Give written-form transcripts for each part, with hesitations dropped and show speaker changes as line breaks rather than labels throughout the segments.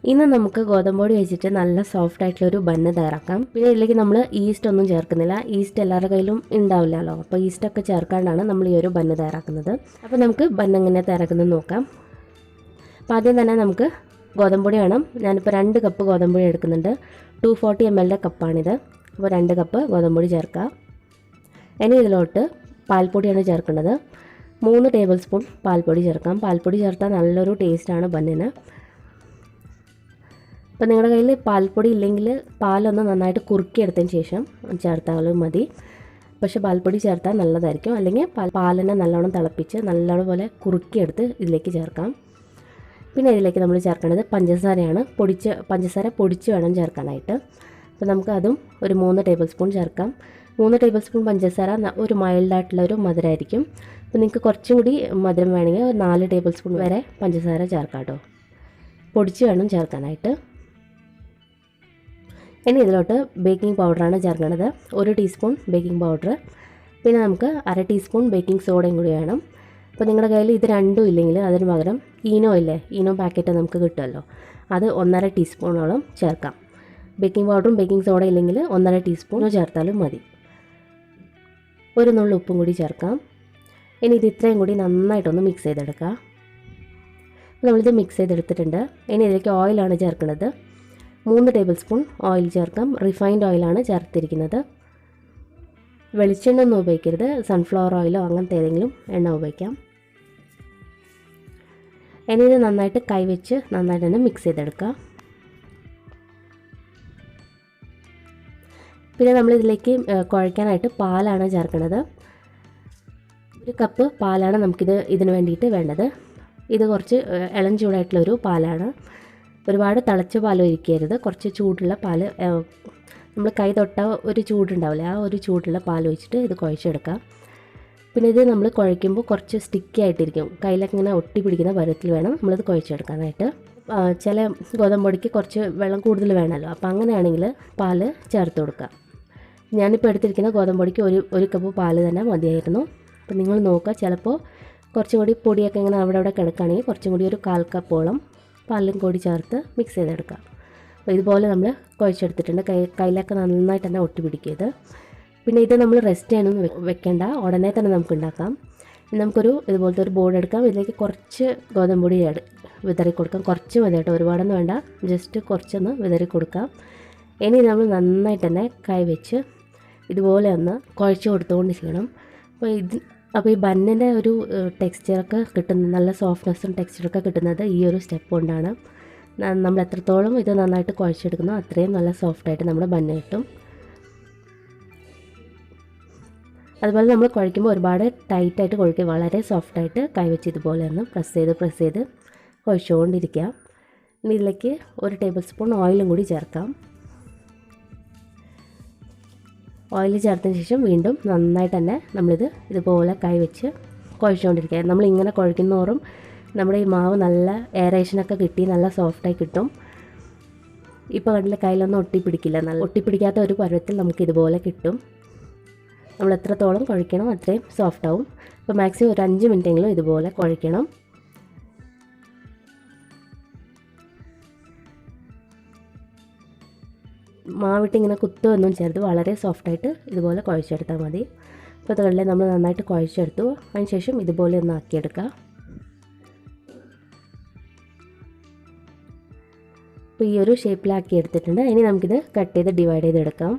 ഇന്ന് നമുക്ക് ഗോതമ്പ് പൊടി വെച്ചിട്ട് നല്ല സോഫ്റ്റ് ആയിട്ടുള്ളൊരു ബന്ന് തയ്യാറാക്കാം. പിന്നെ ഇതിലേക്ക് നമ്മൾ ഈസ്റ്റ് ഒന്നും ചേർക്കുന്നില്ല. ഈസ്റ്റ് എല്ലാവരുടെ കയ്യിലും ഉണ്ടാവില്ലല്ലോ. അപ്പോൾ ഈസ്റ്റൊക്കെ ചേർക്കാണ്ടാണ് നമ്മൾ ഈ ഒരു ബന്ന് തയ്യാറാക്കുന്നത്. അപ്പോൾ നമുക്ക് ബന്ന് എങ്ങനെ തയ്യാറാക്കുന്നത് നോക്കാം. അപ്പോൾ ആദ്യം തന്നെ നമുക്ക് ഗോതമ്പ് പൊടി വേണം. ഞാനിപ്പോൾ 2 കപ്പ് ഗോതമ്പ് പൊടി എടുക്കുന്നുണ്ട്. 240 ml കപ്പാണിത്. അപ്പോൾ 2 കപ്പ് ഗോതമ്പ് പൊടി ചേർക്കാം. ഇനി ഇതിലോട്ട് പാൽപ്പൊടിയാണ് ചേർക്കേണ്ടത്. 3 ടേബിൾ സ്പൂൺ പാൽപ്പൊടി ചേർക്കാം. പാൽപ്പൊടി ചേർത്താൽ നല്ലൊരു ടേസ്റ്റാണ് ബന്നിന്. അപ്പോൾ നിങ്ങളുടെ കയ്യിൽ പാൽപ്പൊടി ഇല്ലെങ്കിൽ പാലൊന്ന് നന്നായിട്ട് കുറുക്കിയെടുത്തതിന് ശേഷം ചേർത്താലും മതി. പക്ഷേ പാൽപ്പൊടി ചേർത്താൽ നല്ലതായിരിക്കും. അല്ലെങ്കിൽ പാലിനെ നല്ലോണം തിളപ്പിച്ച് നല്ലപോലെ കുറുക്കിയെടുത്ത് ഇതിലേക്ക് ചേർക്കാം. പിന്നെ ഇതിലേക്ക് നമ്മൾ ചേർക്കേണ്ടത് പഞ്ചസാരയാണ്. പഞ്ചസാര പൊടിച്ച് വേണം ചേർക്കാനായിട്ട്. അപ്പോൾ നമുക്ക് അതും ഒരു 3 ടേബിൾ സ്പൂൺ ചേർക്കാം. 3 ടേബിൾ സ്പൂൺ പഞ്ചസാര ഒരു മൈൽഡായിട്ടുള്ള ഒരു മധുരമായിരിക്കും. അപ്പോൾ നിങ്ങൾക്ക് കുറച്ചും കൂടി മധുരം വേണമെങ്കിൽ 4 ടേബിൾ സ്പൂൺ വരെ പഞ്ചസാര ചേർക്കാം കേട്ടോ. പൊടിച്ച് വേണം ചേർക്കാനായിട്ട്. ഇനി ഇതിലോട്ട് ബേക്കിംഗ് പൗഡറാണ് ചേർക്കേണ്ടത്. 1 ടീസ്പൂൺ ബേക്കിംഗ് പൗഡർ. പിന്നെ നമുക്ക് 1/2 ടീസ്പൂൺ ബേക്കിംഗ് സോഡയും കൂടി വേണം. അപ്പോൾ നിങ്ങളുടെ കയ്യിൽ ഇത് രണ്ടും ഇല്ലെങ്കിൽ അതിന് പകരം ഈനോ ഇല്ലേ, ഈനോ പാക്കറ്റ് നമുക്ക് കിട്ടുമല്ലോ, അത് 1/2 ടീസ്പൂണോളം ചേർക്കാം. ബേക്കിംഗ് പൗഡറും ബേക്കിംഗ് സോഡ ഇല്ലെങ്കിൽ 1/2 ടീസ്പൂണോ ചേർത്താലും മതി. ഒരു നുള്ളു ഉപ്പും കൂടി ചേർക്കാം. ഇനി ഇത് ഇത്രയും കൂടി നന്നായിട്ടൊന്ന് മിക്സ് ചെയ്തെടുക്കുക. നമ്മളിത് മിക്സ് ചെയ്തെടുത്തിട്ടുണ്ട്. ഇനി ഇതിലേക്ക് ഓയിലാണ് ചേർക്കുന്നത്. 3 ടേബിൾ സ്പൂൺ ഓയിൽ ചേർക്കാം. റിഫൈൻഡ് ഓയിലാണ് ചേർത്തിരിക്കുന്നത്. വെളിച്ചെണ്ണ ഒന്നും ഉപയോഗിക്കരുത്. സൺഫ്ലവർ ഓയിലോ അങ്ങനത്തെ ഏതെങ്കിലും എണ്ണ ഉപയോഗിക്കാം. ഇനി ഇത് നന്നായിട്ട് കൈവച്ച് നന്നായിട്ട് തന്നെ മിക്സ് ചെയ്തെടുക്കുക. പിന്നെ നമ്മളിതിലേക്ക് കുഴയ്ക്കാനായിട്ട് പാലാണ് ചേർക്കുന്നത്. 1 കപ്പ് പാലാണ് ഇതിന് വേണ്ടിയിട്ട് വേണ്ടത്. ഇത് കുറച്ച് ഇളം ചൂടായിട്ടുള്ളൊരു പാലാണ്. ഒരുപാട് തിളച്ച പാൽ ഒഴിക്കരുത്. കുറച്ച് ചൂടുള്ള പാൽ, നമ്മൾ കൈ തൊട്ട ഒരു ചൂടുണ്ടാവില്ലേ, ആ ഒരു ചൂടുള്ള പാൽ ഒഴിച്ചിട്ട് ഇത് കുഴച്ചെടുക്കാം. പിന്നെ ഇത് നമ്മൾ കുഴയ്ക്കുമ്പോൾ കുറച്ച് സ്റ്റിക്കി ആയിട്ടിരിക്കും. കയ്യിലൊക്കെ ഇങ്ങനെ ഒട്ടി പിടിക്കുന്ന പരുവത്തിൽ വേണം നമ്മളിത് കുഴച്ചെടുക്കാനായിട്ട്. ചില ഗോതമ്പ് പൊടിക്ക് കുറച്ച് വെള്ളം കൂടുതൽ വേണമല്ലോ. അപ്പോൾ അങ്ങനെയാണെങ്കിൽ പാൽ ചേർത്ത് കൊടുക്കുക. ഞാനിപ്പോൾ എടുത്തിരിക്കുന്ന ഗോതമ്പ് പൊടിക്ക് 1 കപ്പ് പാൽ തന്നെ മതിയായിരുന്നു. അപ്പോൾ നിങ്ങൾ നോക്കുക, ചിലപ്പോൾ കുറച്ചും കൂടി പൊടിയൊക്കെ ഇങ്ങനെ അവിടെ കിടക്കുകയാണെങ്കിൽ കുറച്ചും കൂടി ഒരു 1/4 കപ്പോളം പാലും കൂടി ചേർത്ത് മിക്സ് ചെയ്തെടുക്കാം. അപ്പോൾ ഇതുപോലെ നമ്മൾ കുഴച്ചെടുത്തിട്ടുണ്ട്. കയ്യിലൊക്കെ നന്നായിട്ട് തന്നെ ഒട്ടി പിടിക്കരുത്. പിന്നെ ഇത് നമ്മൾ റെസ്റ്റ് ചെയ്യാനൊന്നും വെക്കേണ്ട, ഉടനെ തന്നെ നമുക്ക് ഉണ്ടാക്കാം. നമുക്കൊരു ഇതുപോലത്തെ ഒരു ബോർഡ് എടുക്കാം. ഇതിലേക്ക് കുറച്ച് ഗോതമ്പ് പൊടി വിതറി കൊടുക്കാം. കുറച്ച് മതി കേട്ടോ, ഒരുപാടൊന്നും വേണ്ട, ജസ്റ്റ് കുറച്ചൊന്ന് വിതറി കൊടുക്കാം. ഇനി നമ്മൾ നന്നായിട്ട് തന്നെ കൈ വെച്ച് ഇതുപോലെ ഒന്ന് കുഴച്ച് കൊടുത്തുകൊണ്ട് ചെയ്യണം. അപ്പോൾ ഈ ബന്നിൻ്റെ ഒരു ടെക്സ്ചറൊക്കെ കിട്ടുന്നത്, നല്ല സോഫ്റ്റ്നെസ്സും ടെക്സ്ചറൊക്കെ കിട്ടുന്നത് ഈ ഒരു സ്റ്റെപ്പ് കൊണ്ടാണ്. നമ്മൾ എത്രത്തോളം ഇത് നന്നായിട്ട് കുഴച്ചെടുക്കുന്നോ അത്രയും നല്ല സോഫ്റ്റായിട്ട് നമ്മുടെ ബന്ന് കിട്ടും. അതുപോലെ നമ്മൾ കുഴയ്ക്കുമ്പോൾ ഒരുപാട് ടൈറ്റായിട്ട് കുഴയ്ക്കുക, വളരെ സോഫ്റ്റായിട്ട് കൈവച്ച് ഇതുപോലെ ഒന്ന് പ്രസ് ചെയ്ത് കുഴച്ചുകൊണ്ടിരിക്കുക. ഇനി ഇതിലേക്ക് 1 ടേബിൾ സ്പൂൺ ഓയിലും കൂടി ചേർക്കാം. ഓയിൽ ചേർത്തതിന് ശേഷം വീണ്ടും നന്നായിട്ട് തന്നെ നമ്മളിത് ഇതുപോലെ കൈവച്ച് കുഴച്ചുകൊണ്ടിരിക്കുക. നമ്മളിങ്ങനെ കുഴയ്ക്കുന്നതോറും നമ്മുടെ ഈ മാവ് നല്ല എയറേഷനൊക്കെ കിട്ടി നല്ല സോഫ്റ്റായി കിട്ടും. ഇപ്പോൾ കണ്ടില്ല, കയ്യിലൊന്നും ഒട്ടിപ്പിടിക്കില്ല. നല്ല ഒട്ടിപ്പിടിക്കാത്ത ഒരു പരുവത്തിൽ നമുക്ക് ഇതുപോലെ കിട്ടും. നമ്മൾ എത്രത്തോളം കുഴയ്ക്കണം അത്രയും സോഫ്റ്റാവും. അപ്പോൾ മാക്സിമം ഒരു 5 മിനിറ്റെങ്കിലും ഇതുപോലെ കുഴയ്ക്കണം. മാവിട്ട് ഇങ്ങനെ കുത്തുമൊന്നും ചേർത്ത് വളരെ സോഫ്റ്റായിട്ട് ഇതുപോലെ കുഴച്ചെടുത്താൽ മതി. അപ്പോൾ അതുകളിൽ നമ്മൾ നന്നായിട്ട് കുഴച്ചെടുത്തു. അതിന് ശേഷം ഇതുപോലെ ഒന്ന് ആക്കിയെടുക്കുക. അപ്പോൾ ഈ ഒരു ഷേപ്പിലാക്കി എടുത്തിട്ടുണ്ട്. ഇനി നമുക്കിത് കട്ട് ചെയ്ത് ഡിവൈഡ് ചെയ്തെടുക്കാം.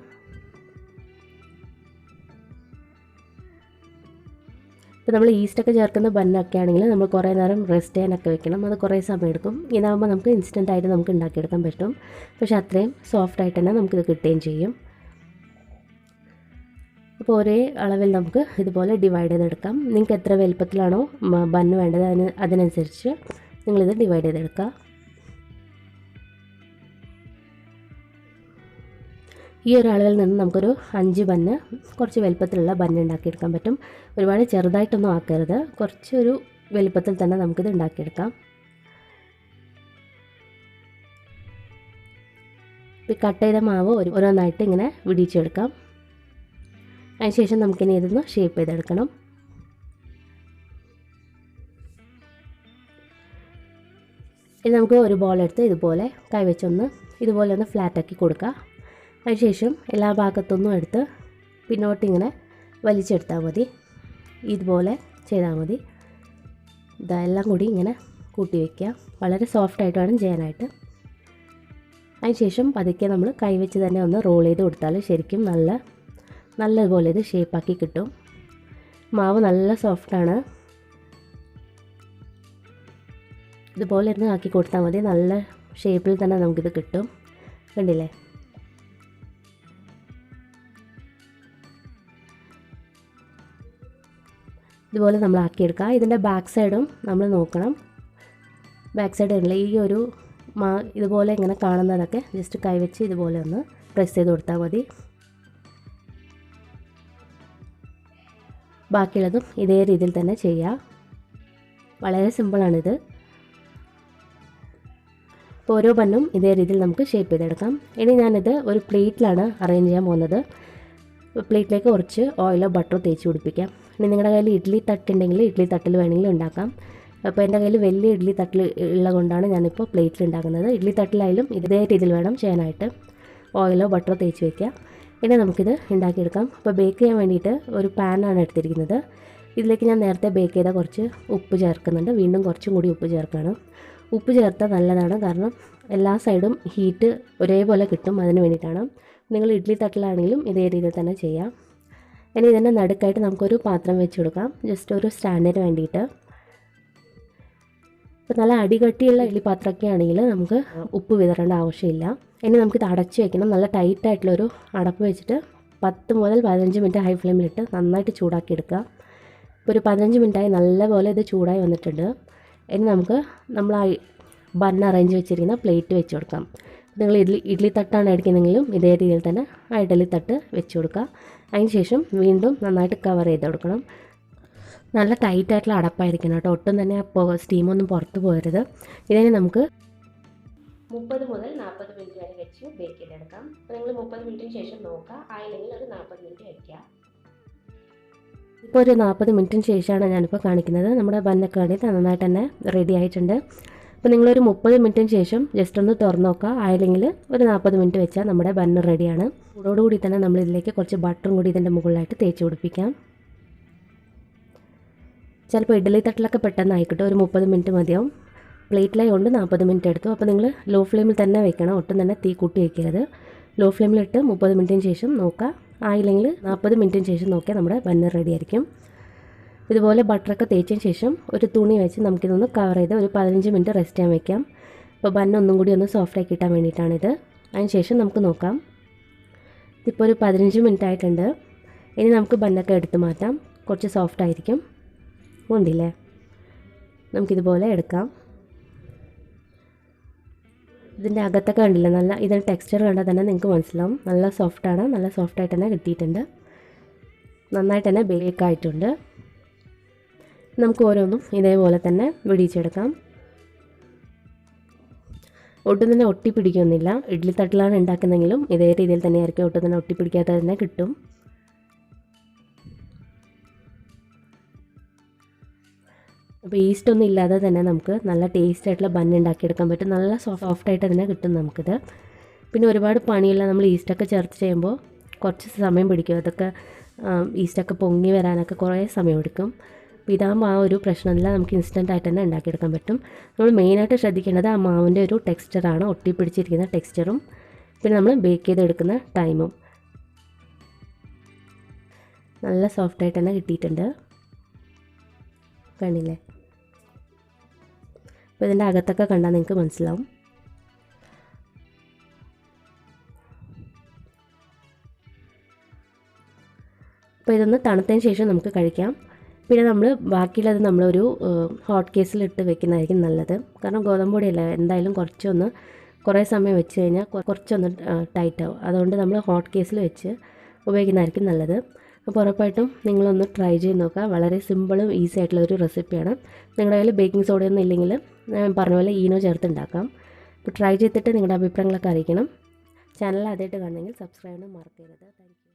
ഇപ്പോൾ നമ്മൾ ഈസ്റ്റൊക്കെ ചേർക്കുന്ന ബന്നൊക്കെ ആണെങ്കിൽ നമ്മൾ കുറേ നേരം റെസ്റ്റ് ചെയ്യാനൊക്കെ വെക്കണം. അത് കുറേ സമയം എടുക്കും. ഇതാകുമ്പോൾ നമുക്ക് ഇൻസ്റ്റൻ്റായിട്ട് നമുക്ക് ഉണ്ടാക്കിയെടുക്കാൻ പറ്റും. പക്ഷേ അത്രയും സോഫ്റ്റായിട്ട് തന്നെ നമുക്കിത് കിട്ടുകയും ചെയ്യും. അപ്പോൾ ഒരേ അളവിൽ നമുക്ക് ഇതുപോലെ ഡിവൈഡ് ചെയ്തെടുക്കാം. നിങ്ങൾക്ക് എത്ര വലുപ്പത്തിലാണോ ബന്ന് വേണ്ടത് അതിനനുസരിച്ച് നിങ്ങളിത് ഡിവൈഡ് ചെയ്തെടുക്കുക. ഈ ഒരു അളവിൽ നിന്ന് നമുക്കൊരു 5 ബന്ന്, കുറച്ച് വലുപ്പത്തിലുള്ള ബന്ന് ഉണ്ടാക്കിയെടുക്കാൻ പറ്റും. ഒരുപാട് ചെറുതായിട്ടൊന്നും ആക്കരുത്, കുറച്ചൊരു വലുപ്പത്തിൽ തന്നെ നമുക്കിത് ഉണ്ടാക്കിയെടുക്കാം. ഈ കട്ട് ചെയ്ത മാവ് ഓരോന്നായിട്ട് ഇങ്ങനെ വിടിച്ചെടുക്കാം. അതിനുശേഷം നമുക്കിനി ഇതൊന്ന് ഷേപ്പ് ചെയ്തെടുക്കണം. ഇനി നമുക്ക് ഒരു ബോൾ എടുത്ത് ഇതുപോലെ കൈവച്ചൊന്ന് ഇതുപോലെ ഒന്ന് ഫ്ലാറ്റാക്കി കൊടുക്കുക. അതിനുശേഷം എല്ലാ ഭാഗത്തൊന്നും എടുത്ത് പിന്നോട്ടിങ്ങനെ വലിച്ചെടുത്താൽ മതി. ഇതുപോലെ ചെയ്താൽ മതി. ഇതെല്ലാം കൂടി ഇങ്ങനെ കൂട്ടി വയ്ക്കുക. വളരെ സോഫ്റ്റായിട്ട് വേണം ചെയ്യാനായിട്ട്. അതിനുശേഷം പതുക്കെ നമ്മൾ കൈവച്ച് തന്നെ ഒന്ന് റോൾ ചെയ്ത് കൊടുത്താൽ ശരിക്കും നല്ലതുപോലെ ഇത് ഷേപ്പാക്കി കിട്ടും. മാവ് നല്ല സോഫ്റ്റാണ്. ഇതുപോലെ ഒന്ന് ആക്കി കൊടുത്താൽ മതി. നല്ല ഷേപ്പിൽ തന്നെ നമുക്കിത് കിട്ടും. കണ്ടില്ലേ? ഇതുപോലെ നമ്മൾ ആക്കിയെടുക്കുക. ഇതിൻ്റെ ബാക്ക് സൈഡും നമ്മൾ നോക്കണം. ബാക്ക് സൈഡ് ഉള്ള ഈ ഒരു ഇതുപോലെ ഇങ്ങനെ കാണുന്നതൊക്കെ ജസ്റ്റ് കൈവച്ച് ഇതുപോലെ ഒന്ന് പ്രസ് ചെയ്ത് കൊടുത്താൽ മതി. ബാക്കിയുള്ളതും ഇതേ രീതിയിൽ തന്നെ ചെയ്യുക. വളരെ സിമ്പിളാണിത്. ഇപ്പോൾ ഓരോ ബണ്ണും ഇതേ രീതിയിൽ നമുക്ക് ഷേപ്പ് ചെയ്തെടുക്കാം. ഇനി ഞാനിത് ഒരു പ്ലേറ്റിലാണ് അറേഞ്ച് ചെയ്യാൻ പോകുന്നത്. പ്ലേറ്റിലേക്ക് കുറച്ച് ഓയിലോ ബട്ടറോ തേച്ച് പിടിപ്പിക്കാം. ഇനി നിങ്ങളുടെ കയ്യിൽ ഇഡ്ഡലി തട്ടുണ്ടെങ്കിൽ ഇഡ്ഡലി തട്ടിൽ വേണമെങ്കിലും ഉണ്ടാക്കാം. അപ്പോൾ എൻ്റെ കയ്യിൽ വലിയ ഇഡ്ഡലി തട്ടിൽ ഉള്ളത് കൊണ്ടാണ് ഞാനിപ്പോൾ പ്ലേറ്റിൽ ഉണ്ടാക്കുന്നത്. ഇഡ്ഡലി തട്ടിലായാലും ഇതേ രീതിയിൽ വേണം ചെയ്യാനായിട്ട്. ഓയിലോ ബട്ടറോ തേച്ച് വയ്ക്കുക. ഇനി നമുക്കിത് ഉണ്ടാക്കിയെടുക്കാം. അപ്പോൾ ബേക്ക് ചെയ്യാൻ വേണ്ടിയിട്ട് ഒരു പാനാണ് എടുത്തിരിക്കുന്നത്. ഇതിലേക്ക് ഞാൻ നേരത്തെ ബേക്ക് ചെയ്ത കുറച്ച് ഉപ്പ് ചേർക്കുന്നുണ്ട്. വീണ്ടും കുറച്ചും കൂടി ഉപ്പ് ചേർക്കുകയാണ്. ഉപ്പ് ചേർത്താൽ നല്ലതാണ്, കാരണം എല്ലാ സൈഡും ഹീറ്റ് ഒരേപോലെ കിട്ടും. അതിന് വേണ്ടിയിട്ടാണ്. നിങ്ങൾ ഇഡ്ഡലി തട്ടിലാണെങ്കിലും ഇതേ രീതിയിൽ തന്നെ ചെയ്യാം. ഇനി ഇതിൻ്റെ നടുക്കായിട്ട് നമുക്കൊരു പാത്രം വെച്ച് കൊടുക്കാം, ജസ്റ്റ് ഒരു സ്റ്റാൻഡിന് വേണ്ടിയിട്ട്. ഇപ്പോൾ നല്ല അടികട്ടിയുള്ള ഇഡ്ഡലി പാത്രമൊക്കെ ആണെങ്കിൽ നമുക്ക് ഉപ്പ് വിതറേണ്ട ആവശ്യമില്ല. ഇനി നമുക്കിത് അടച്ച് വയ്ക്കണം. നല്ല ടൈറ്റായിട്ടുള്ളൊരു അടപ്പ് വെച്ചിട്ട് 10 മുതൽ 15 മിനിറ്റ് ഹൈ ഫ്ലെയിമിലിട്ട് നന്നായിട്ട് ചൂടാക്കി എടുക്കുക. ഇപ്പോൾ ഒരു 15 മിനിറ്റായി നല്ലപോലെ ഇത് ചൂടായി വന്നിട്ടുണ്ട്. ഇനി നമുക്ക് നമ്മൾ ആ ബൺ അറേഞ്ച് വെച്ചിരിക്കുന്ന പ്ലേറ്റ് വെച്ച് കൊടുക്കാം. നിങ്ങൾ ഇഡ്ഡലി തട്ടാണ് എടുക്കുന്നതെങ്കിലും ഇതേ രീതിയിൽ തന്നെ ആ ഇഡ്ഡലി തട്ട് വെച്ച് കൊടുക്കുക. അതിന് ശേഷം വീണ്ടും നന്നായിട്ട് കവർ ചെയ്ത് കൊടുക്കണം. നല്ല ടൈറ്റായിട്ടുള്ള അടപ്പായിരിക്കണം കേട്ടോ. ഒട്ടും തന്നെ സ്റ്റീമൊന്നും പുറത്ത് പോകരുത്. ഇതിനെ നമുക്ക് 30 മുതൽ 40 മിനിറ്റ് വരെ വെച്ച് ബേക്ക് ചെയ്തെടുക്കാം. അപ്പോൾ നിങ്ങൾ 30 മിനിറ്റിന് ശേഷം നോക്കുക. ആയില്ലെങ്കിൽ ഒരു 40 മിനിറ്റ് വയ്ക്കുക. ഇപ്പോൾ ഒരു 40 മിനിറ്റിന് ശേഷമാണ് ഞാനിപ്പോൾ കാണിക്കുന്നത്. നമ്മുടെ ബന്നൊക്കെ വേണ്ടിയിട്ട് നന്നായിട്ട് തന്നെ റെഡി ആയിട്ടുണ്ട്. അപ്പോൾ നിങ്ങളൊരു 30 മിനിറ്റിന് ശേഷം ജസ്റ്റ് ഒന്ന് തുറന്ന് നോക്കുക. ആയില്ലെങ്കിൽ ഒരു 40 മിനിറ്റ് വെച്ചാൽ നമ്മുടെ ബണ്ണ് റെഡിയാണ്. ചൂടോടുകൂടി തന്നെ നമ്മൾ ഇതിലേക്ക് കുറച്ച് ബട്ടറും കൂടി ഇതിൻ്റെ മുകളിലായിട്ട് തേച്ച് പിടിപ്പിക്കാം. ചിലപ്പോൾ ഇഡ്ഡലി തട്ടിലൊക്കെ പെട്ടെന്ന് ആയിക്കോട്ടെ, ഒരു 30 മിനിറ്റ് മതിയാവും. പ്ലേറ്റിലായി കൊണ്ട് 40 മിനിറ്റ് എടുത്തു. അപ്പോൾ നിങ്ങൾ ലോ ഫ്ലെയിമിൽ തന്നെ വെക്കണം. ഒട്ടും തന്നെ തീ കൂട്ടി വയ്ക്കരുത്. ലോ ഫ്ലെയിമിലിട്ട് 30 മിനിറ്റിന് ശേഷം നോക്കുക. ആയില്ലെങ്കിൽ 40 മിനിറ്റിന് ശേഷം നോക്കിയാൽ നമ്മുടെ ബണ്ണ് റെഡി ആയിരിക്കും. ഇതുപോലെ ബട്ടറൊക്കെ തേച്ചതിന് ശേഷം ഒരു തുണി വെച്ച് നമുക്കിതൊന്ന് കവർ ചെയ്ത് ഒരു 15 മിനിറ്റ് റെസ്റ്റ് ചെയ്യാൻ വയ്ക്കാം. അപ്പോൾ ബണ്ണ് ഒന്നും കൂടി ഒന്ന് സോഫ്റ്റാക്കി കിട്ടാൻ വേണ്ടിയിട്ടാണിത്. അതിന് ശേഷം നമുക്ക് നോക്കാം. ഇതിപ്പോൾ ഒരു 15 മിനിറ്റ് ആയിട്ടുണ്ട്. ഇനി നമുക്ക് ബണ്ണൊക്കെ എടുത്ത് മാറ്റാം. കുറച്ച് സോഫ്റ്റ് ആയിരിക്കും. ഉണ്ടില്ലേ? നമുക്കിതുപോലെ എടുക്കാം. ഇതിൻ്റെ അകത്തൊക്കെ കണ്ടില്ല, നല്ല ഇതിൻ്റെ ടെക്സ്ചർ കണ്ടാൽ തന്നെ നിങ്ങൾക്ക് മനസ്സിലാവും. നല്ല സോഫ്റ്റാണ്. നല്ല സോഫ്റ്റായിട്ട് തന്നെ കിട്ടിയിട്ടുണ്ട്. നന്നായിട്ട് തന്നെ ബേക്ക് ആയിട്ടുണ്ട്. നമുക്ക് ഓരോന്നും ഇതേപോലെ തന്നെ വിടിയിച്ചെടുക്കാം. ഒട്ടും തന്നെ ഒട്ടിപ്പിടിക്കൊന്നുമില്ല. ഇഡ്ഡലി തട്ടിലാണ് ഉണ്ടാക്കുന്നതെങ്കിലും ഇതേ രീതിയിൽ തന്നെ ആയിരിക്കും. ഒട്ടും തന്നെ ഒട്ടിപ്പിടിക്കാതെ തന്നെ കിട്ടും. അപ്പോൾ ഈസ്റ്റ് ഒന്നും ഇല്ലാതെ തന്നെ നമുക്ക് നല്ല ടേസ്റ്റ് ആയിട്ടുള്ള ബൺ ഉണ്ടാക്കിയെടുക്കാൻ പറ്റും. നല്ല സോഫ്റ്റായിട്ട് തന്നെ കിട്ടും നമുക്കിത്. പിന്നെ ഒരുപാട് പണിയില്ല. നമ്മൾ ഈസ്റ്റൊക്കെ ചേർത്ത് ചെയ്യുമ്പോൾ കുറച്ച് സമയം പിടിക്കും. അതൊക്കെ ഈസ്റ്റൊക്കെ പൊങ്ങി വരാനൊക്കെ കുറേ സമയം എടുക്കും. അപ്പോൾ ഇതാകുമ്പോൾ ആ ഒരു പ്രശ്നമില്ല. നമുക്ക് ഇൻസ്റ്റൻ്റ് ആയിട്ട് തന്നെ ഉണ്ടാക്കിയെടുക്കാൻ പറ്റും. നമ്മൾ മെയിനായിട്ട് ശ്രദ്ധിക്കേണ്ടത് ആ മാവിൻ്റെ ഒരു ടെക്സ്ചറാണ്, ഒട്ടിപ്പിടിച്ചിരിക്കുന്ന ടെക്സ്ചറും പിന്നെ നമ്മൾ ബേക്ക് ചെയ്തെടുക്കുന്ന ടൈമും. നല്ല സോഫ്റ്റായിട്ട് തന്നെ കിട്ടിയിട്ടുണ്ട്. കണ്ടില്ലേ? അപ്പോൾ ഇതിൻ്റെ അകത്തൊക്കെ കണ്ടാൽ നിങ്ങൾക്ക് മനസ്സിലാവും. അപ്പോൾ ഇതൊന്ന് തണുത്തതിന് ശേഷം നമുക്ക് കഴിക്കാം. പിന്നെ നമ്മൾ ബാക്കിയുള്ളത് നമ്മളൊരു ഹോട്ട് കേസിലിട്ട് വെക്കുന്നതായിരിക്കും നല്ലത്. കാരണം ഗോതമ്പ് പൊടിയല്ല, എന്തായാലും കുറേ സമയം വെച്ച് കഴിഞ്ഞാൽ കുറച്ചൊന്ന് ടൈറ്റാവും. അതുകൊണ്ട് നമ്മൾ ഹോട്ട് കേസിൽ വെച്ച് ഉപയോഗിക്കുന്നതായിരിക്കും നല്ലത്. അപ്പോൾ ഉറപ്പായിട്ടും നിങ്ങളൊന്ന് ട്രൈ ചെയ്ത് നോക്കുക. വളരെ സിമ്പിളും ഈസി ആയിട്ടുള്ള ഒരു റെസിപ്പിയാണ്. നിങ്ങളുടെ കയ്യിൽ ബേക്കിംഗ് സോഡയൊന്നും ഇല്ലെങ്കിൽ ഞാൻ പറഞ്ഞ പോലെ ഈനോ ചേർത്ത് ഉണ്ടാക്കാം. അപ്പോൾ ട്രൈ ചെയ്തിട്ട് നിങ്ങളുടെ അഭിപ്രായങ്ങളൊക്കെ അറിയിക്കണം. ചാനൽ ആദ്യമായിട്ട് കാണുന്നെങ്കിൽ സബ്സ്ക്രൈബ് ചെയ്യാൻ മറക്കരുത്. Thank you.